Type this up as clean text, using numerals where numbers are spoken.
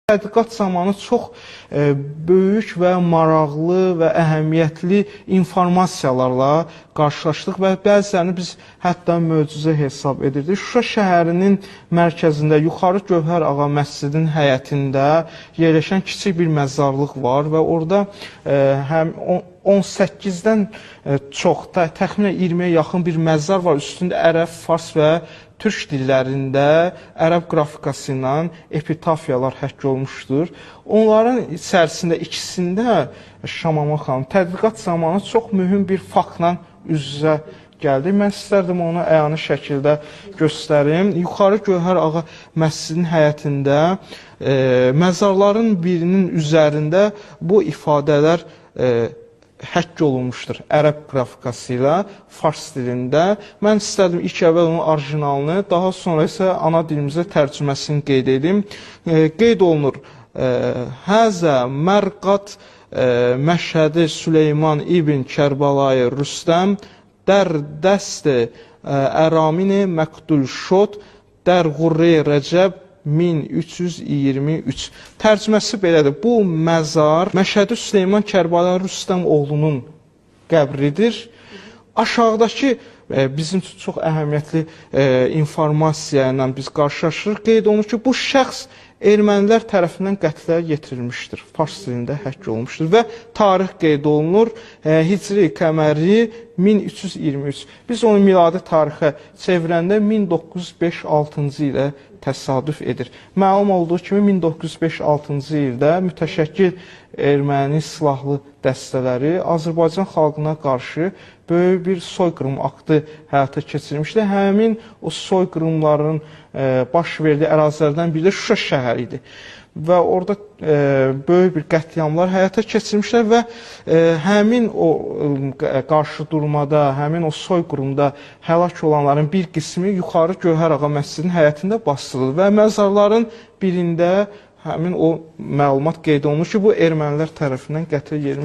Tədqiqat zamanı çox böyük və maraqlı və əhəmiyyətli informasiyalarla qarşılaşdıq və bəzilərini biz hətta möcüzə hesab edirdik. Şuşa şəhərinin mərkəzində Yuxarı Gövhər Ağa məscidinin həyətində yerləşən kiçik bir məzarlıq var və orada həm 18-dən çox, təxminən 20-yə yaxın bir məzar var. Üstündə ərəb, fars və türk dillərində ərəb qrafikası ilə epitafiyalar həkk olmuşdur. Onların içərisində ikisində Şamama xanım tədqiqat zamanı çox mühüm bir faktla üz-üzə gəldi. Mən istərdim onu əyani şəkildə göstərim. Yuxarı Gövhər Ağa məscidinin həyətində məzarların birinin üzərində bu ifadələr həkk olunmuşdur ərəb qrafikası ilə, fars dilində. Mən istədim ilk əvvəl onun orijinalını, daha sonra isə ana dilimizə tərcüməsini qeyd edim. Qeyd olunur, Həzə mərqat Məşhədi Süleyman İbn Kərbalayı Rüstəm Dər dəsti əramini məqdul şod Dər Qurri Rəcəb 1323. Tərcüməsi belədir. Bu məzar Məşhədi Süleyman Kərbalayı Rüstəm oğlunun qəbridir. Aşağıdakı bizim üçün çox əhəmiyyətli informasiya ilə biz qarşılaşırıq. Qeyd olunur ki, bu şəxs ermənilər tərəfindən qətlə yetirilmişdir. Fars dilində həkk olunmuşdur və tarix qeyd olunur. Hicri qəməri 1323. Biz onu miladi tarixə çevirəndə 1905-6-cı ilə təsadüf edir. Məlum olduğu kimi 1905-6-cı ildə mütəşəkkil erməni silahlı dəstələri Azərbaycan xalqına qarşı böyük bir soyqırım aktı həyata keçirmişdi. Həmin o soyqırımların baş verdiyi ərazilərdən biri də Şuşa şəhəri idi. Və orada böyük bir qətliamlar həyata keçirmişlər və həmin o qarşı durmada, həmin o soyqırımda həlak olanların bir qismi Yuxarı Gövhər Ağa məscidinin həyətində basdırılır və məzarların birində həmin o məlumat qeyd olunur ki, bu ermənilər tərəfindən qətlə yetirmiş.